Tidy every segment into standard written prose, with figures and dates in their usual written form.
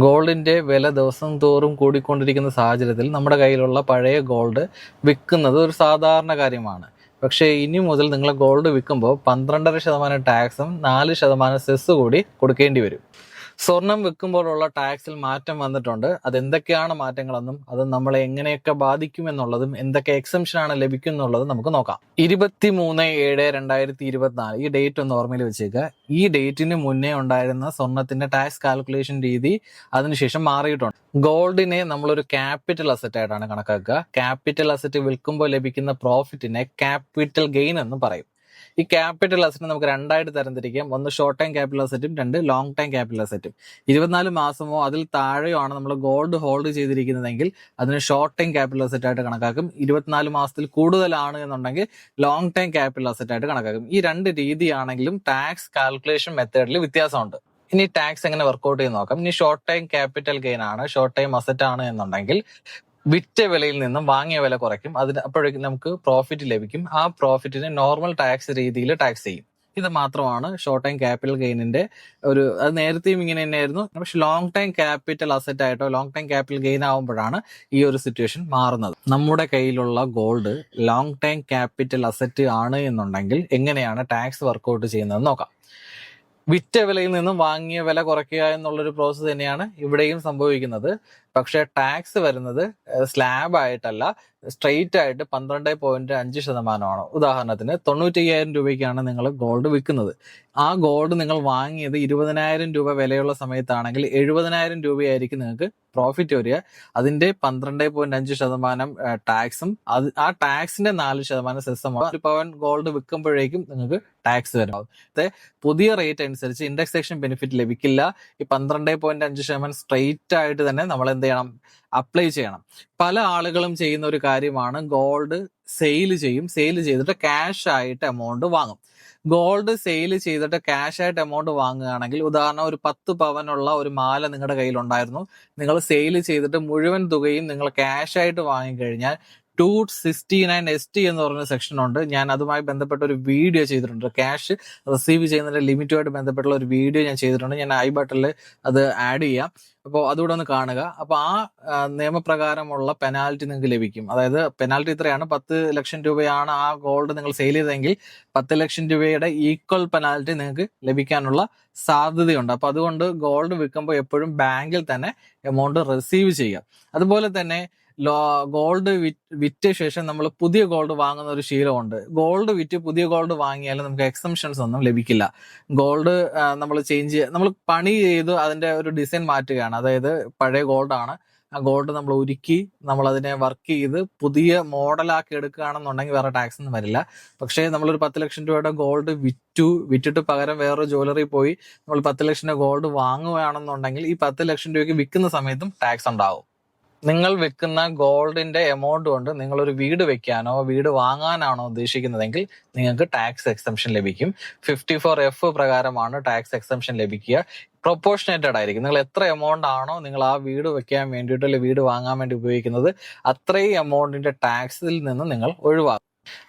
ഗോൾഡിന്റെ വില ദിവസം തോറും കൂടിക്കൊണ്ടിരിക്കുന്ന സാഹചര്യത്തിൽ നമ്മുടെ കയ്യിലുള്ള പഴയ ഗോൾഡ് വിൽക്കുന്നത് ഒരു സാധാരണ കാര്യമാണ്. പക്ഷേ ഇനി മുതൽ നിങ്ങൾ ഗോൾഡ് വിൽക്കുമ്പോൾ 12.5% ടാക്സും 4% സെസ് കൂടി കൊടുക്കേണ്ടി വരും. സ്വർണം വിൽക്കുമ്പോഴുള്ള ടാക്സിൽ മാറ്റം വന്നിട്ടുണ്ട്. അതെന്തൊക്കെയാണ് മാറ്റങ്ങളെന്നും അത് നമ്മളെ എങ്ങനെയൊക്കെ ബാധിക്കുമെന്നുള്ളതും എന്തൊക്കെ എക്സംഷനാണ് ലഭിക്കുമെന്നുള്ളതും നമുക്ക് നോക്കാം. 23/7/2024 ഈ ഡേറ്റ് ഒന്ന് ഓർമ്മയിൽ വെച്ചേക്കുക. ഈ ഡേറ്റിന് മുന്നേ ഉണ്ടായിരുന്ന സ്വർണത്തിന്റെ ടാക്സ് കാൽക്കുലേഷൻ രീതി അതിനുശേഷം മാറിയിട്ടുണ്ട്. ഗോൾഡിനെ നമ്മളൊരു ക്യാപിറ്റൽ അസറ്റ് ആയിട്ടാണ് കണക്കാക്കുക. ക്യാപിറ്റൽ അസറ്റ് വിൽക്കുമ്പോൾ ലഭിക്കുന്ന പ്രോഫിറ്റിനെ ക്യാപിറ്റൽ ഗെയിൻ എന്ന് പറയും. ഈ ക്യാപിറ്റൽ അസറ്റ് നമുക്ക് രണ്ടായിട്ട് തരംതിരിക്കാം. ഒന്ന് ഷോർട്ട് ടൈം ക്യാപിറ്റൽ അസറ്റും രണ്ട് ലോങ് ടൈം ക്യാപിറ്റൽ അസറ്റും. 24 മാസമോ അതിൽ താഴെയോ ആണ് നമ്മൾ ഗോൾഡ് ഹോൾഡ് ചെയ്തിരിക്കുന്നതെങ്കിൽ അതിന് ഷോർട്ട് ടൈം ക്യാപിറ്റൽ അസറ്റ് ആയിട്ട് കണക്കാക്കും. 24 മാസത്തിൽ കൂടുതലാണ് എന്നുണ്ടെങ്കിൽ ലോങ് ടൈം ക്യാപിറ്റൽ അസറ്റ് ആയിട്ട് കണക്കാക്കും. ഈ രണ്ട് രീതിയാണെങ്കിലും ടാക്സ് കാൽക്കുലേഷൻ മെത്തേഡിൽ വ്യത്യാസമുണ്ട്. ഇനി ടാക്സ് എങ്ങനെ വർക്ക്ഔട്ട് ചെയ്ത് നോക്കാം. ഇനി ഷോർട്ട് ടൈം ക്യാപിറ്റൽ ഗെയിൻ ആണ്, ഷോർട്ട് ടൈം അസറ്റ് ആണ് എന്നുണ്ടെങ്കിൽ വിറ്റ വിലയിൽ നിന്നും വാങ്ങിയ വില കുറയ്ക്കും. അപ്പോഴേക്കും നമുക്ക് പ്രോഫിറ്റ് ലഭിക്കും. ആ പ്രോഫിറ്റിന് നോർമൽ ടാക്സ് രീതിയിൽ ടാക്സ് ചെയ്യും. ഇത് മാത്രമാണ് ഷോർട്ട് ടൈം ക്യാപിറ്റൽ ഗെയിനിന്റെ അത് നേരത്തെയും ഇങ്ങനെ തന്നെയായിരുന്നു. പക്ഷെ ലോങ് ടൈം ക്യാപിറ്റൽ അസറ്റ് ആയിട്ടോ ലോങ് ടൈം ക്യാപിറ്റൽ ഗെയിൻ ആവുമ്പോഴാണ് ഈ ഒരു സിറ്റുവേഷൻ മാറുന്നത്. നമ്മുടെ കയ്യിലുള്ള gold long time capital asset ആണ് എന്നുണ്ടെങ്കിൽ എങ്ങനെയാണ് ടാക്സ് വർക്ക്ഔട്ട് ചെയ്യുന്നത് നോക്കാം. വിറ്റ വിലയിൽ നിന്നും വാങ്ങിയ വില കുറയ്ക്കുക എന്നുള്ളൊരു പ്രോസസ്സ് തന്നെയാണ് ഇവിടെയും സംഭവിക്കുന്നത്. പക്ഷെ ടാക്സ് വരുന്നത് സ്ലാബ് ആയിട്ടല്ല, സ്ട്രെയിറ്റ് ആയിട്ട് 12.5%. ഉദാഹരണത്തിന് 95,000 രൂപയ്ക്കാണ് നിങ്ങൾ ഗോൾഡ് വിൽക്കുന്നത്. ആ ഗോൾഡ് നിങ്ങൾ വാങ്ങിയത് 20,000 രൂപ വിലയുള്ള സമയത്താണെങ്കിൽ 70,000 രൂപയായിരിക്കും നിങ്ങൾക്ക് പ്രോഫിറ്റ് വരിക. അതിന്റെ 12.5% ടാക്സും ആ ടാക്സിന്റെ 4% സെസ്സും. ഒരു പവൻ ഗോൾഡ് വിൽക്കുമ്പോഴേക്കും നിങ്ങൾക്ക് ടാക്സ് വരും. പുതിയ റേറ്റ് അനുസരിച്ച് ഇൻഡെക്സേഷൻ ബെനിഫിറ്റ് ലഭിക്കില്ല. ഈ 12.5% സ്ട്രെയിറ്റ് ആയിട്ട് തന്നെ നമ്മൾ എന്ത് ചെയ്യണം, അപ്ലൈ ചെയ്യണം. പല ആളുകളും ചെയ്യുന്ന ഒരു കാര്യമാണ് ഗോൾഡ് സെയിൽ ചെയ്യും. സെയിൽ ചെയ്തിട്ട് ക്യാഷ് ആയിട്ട് എമൗണ്ട് വാങ്ങും. ഗോൾഡ് സെയിൽ ചെയ്തിട്ട് ക്യാഷ് ആയിട്ട് എമൗണ്ട് വാങ്ങുകയാണെങ്കിൽ, ഉദാഹരണം ഒരു 10 പവനുള്ള ഒരു മാല നിങ്ങളുടെ കയ്യിലുണ്ടായിരുന്നു. നിങ്ങൾ സെയിൽ ചെയ്തിട്ട് മുഴുവൻ തുകയും നിങ്ങൾ ക്യാഷ് ആയിട്ട് വാങ്ങിക്കഴിഞ്ഞാൽ 269 ST എന്ന് പറഞ്ഞ സെക്ഷൻ ഉണ്ട്. ഞാൻ അതുമായി ബന്ധപ്പെട്ട ഒരു വീഡിയോ ചെയ്തിട്ടുണ്ട്. ക്യാഷ് റിസീവ് ചെയ്യുന്നതിന്റെ ലിമിറ്റുമായിട്ട് ബന്ധപ്പെട്ടുള്ള ഒരു വീഡിയോ ഞാൻ ചെയ്തിട്ടുണ്ട്. ഞാൻ ഐ ബട്ടണിൽ അത് ആഡ് ചെയ്യാം. അപ്പോൾ അതുകൂടെ ഒന്ന് കാണുക. അപ്പോൾ ആ നിയമപ്രകാരമുള്ള പെനാൽറ്റി നിങ്ങൾക്ക് ലഭിക്കും. അതായത് പെനാൽറ്റി ഇത്രയാണ്: 10 ലക്ഷം രൂപയാണ് ആ ഗോൾഡ് നിങ്ങൾ സെയിൽ ചെയ്തെങ്കിൽ 10 ലക്ഷം രൂപയുടെ ഈക്വൽ പെനാൽറ്റി നിങ്ങൾക്ക് ലഭിക്കാനുള്ള സാധ്യതയുണ്ട്. അപ്പൊ അതുകൊണ്ട് ഗോൾഡ് വിൽക്കുമ്പോൾ എപ്പോഴും ബാങ്കിൽ തന്നെ എമൗണ്ട് റിസീവ് ചെയ്യുക. അതുപോലെ തന്നെ ഗോൾഡ് വിറ്റ ശേഷം നമ്മൾ പുതിയ ഗോൾഡ് വാങ്ങുന്ന ഒരു ശീലമുണ്ട്. ഗോൾഡ് വിറ്റ് പുതിയ ഗോൾഡ് വാങ്ങിയാലും നമുക്ക് എക്സംഷൻസ് ഒന്നും ലഭിക്കില്ല. ഗോൾഡ് നമ്മൾ പണി ചെയ്ത് അതിന്റെ ഒരു ഡിസൈൻ മാറ്റുകയാണ്. അതായത് പഴയ ഗോൾഡാണ്, ആ ഗോൾഡ് നമ്മൾ ഉരുക്കി നമ്മൾ അതിനെ വർക്ക് ചെയ്ത് പുതിയ മോഡലാക്കി എടുക്കുകയാണെന്നുണ്ടെങ്കിൽ വേറെ ടാക്സ് ഒന്നും വരില്ല. പക്ഷേ നമ്മളൊരു 10 ലക്ഷം രൂപയുടെ ഗോൾഡ് വിറ്റിട്ട് പകരം വേറൊരു ജ്വല്ലറി പോയി നമ്മൾ 10 ലക്ഷം രൂപ ഗോൾഡ് വാങ്ങുകയാണെന്നുണ്ടെങ്കിൽ ഈ 10 ലക്ഷം രൂപയ്ക്ക് വിൽക്കുന്ന സമയത്തും ടാക്സ് ഉണ്ടാവും. നിങ്ങൾ വെക്കുന്ന ഗോൾഡിന്റെ എമൗണ്ട് കൊണ്ട് നിങ്ങളൊരു വീട് വെക്കാനോ വീട് വാങ്ങാനാണോ ഉദ്ദേശിക്കുന്നതെങ്കിൽ നിങ്ങൾക്ക് ടാക്സ് എക്സംഷൻ ലഭിക്കും. 54F പ്രകാരമാണ് ടാക്സ് എക്സംഷൻ ലഭിക്കുക. പ്രൊപ്പോർഷനേറ്റഡ് ആയിരിക്കും. നിങ്ങൾ എത്ര എമൗണ്ട് ആണോ നിങ്ങൾ ആ വീട് വെക്കാൻ വേണ്ടിയിട്ട് അല്ലെങ്കിൽ വീട് വാങ്ങാൻ വേണ്ടി ഉപയോഗിക്കുന്നത്, അത്രയും എമൗണ്ടിന്റെ ടാക്സിൽ നിന്ന് നിങ്ങൾ ഒഴിവാക്കും.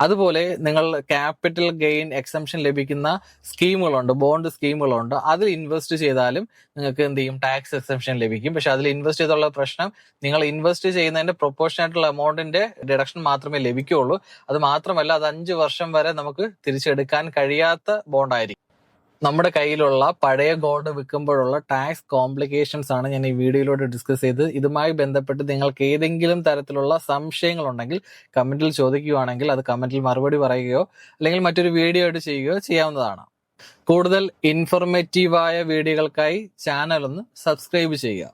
അതുപോലെ നിങ്ങൾ ക്യാപിറ്റൽ ഗെയിൻ എക്സംഷൻ ലഭിക്കുന്ന സ്കീമുകളുണ്ട്, ബോണ്ട് സ്കീമുകളുണ്ട്. അതിൽ ഇൻവെസ്റ്റ് ചെയ്താലും നിങ്ങൾക്ക് എന്ത് ചെയ്യും, ടാക്സ് എക്സംഷൻ ലഭിക്കും. പക്ഷെ അതിൽ ഇൻവെസ്റ്റ് ചെയ്തുള്ള പ്രശ്നം, നിങ്ങൾ ഇൻവെസ്റ്റ് ചെയ്യുന്നതിന്റെ പ്രൊപ്പോർഷനായിട്ടുള്ള എമൗണ്ടിന്റെ ഡിഡക്ഷൻ മാത്രമേ ലഭിക്കുകയുള്ളൂ. അത് മാത്രമല്ല, അത് 5 വർഷം വരെ നമുക്ക് തിരിച്ചെടുക്കാൻ കഴിയാത്ത ബോണ്ടായിരിക്കും. നമ്മുടെ കയ്യിലുള്ള പഴയ ഗോൾഡ് വിൽക്കുമ്പോഴുള്ള ടാക്സ് കോംപ്ലിക്കേഷൻസ് ആണ് ഞാൻ ഈ വീഡിയോയിലൂടെ ഡിസ്കസ് ചെയ്ത്. ഇതുമായി ബന്ധപ്പെട്ട് നിങ്ങൾക്ക് ഏതെങ്കിലും തരത്തിലുള്ള സംശയങ്ങളുണ്ടെങ്കിൽ കമന്റിൽ ചോദിക്കുകയാണെങ്കിൽ അത് കമന്റിൽ മറുപടി പറയുകയോ അല്ലെങ്കിൽ മറ്റൊരു വീഡിയോ ആയിട്ട് ചെയ്യുകയോ ചെയ്യാവുന്നതാണ്. കൂടുതൽ ഇൻഫോർമേറ്റീവായ വീഡിയോകൾക്കായി ചാനൽ ഒന്ന് സബ്സ്ക്രൈബ് ചെയ്യുക.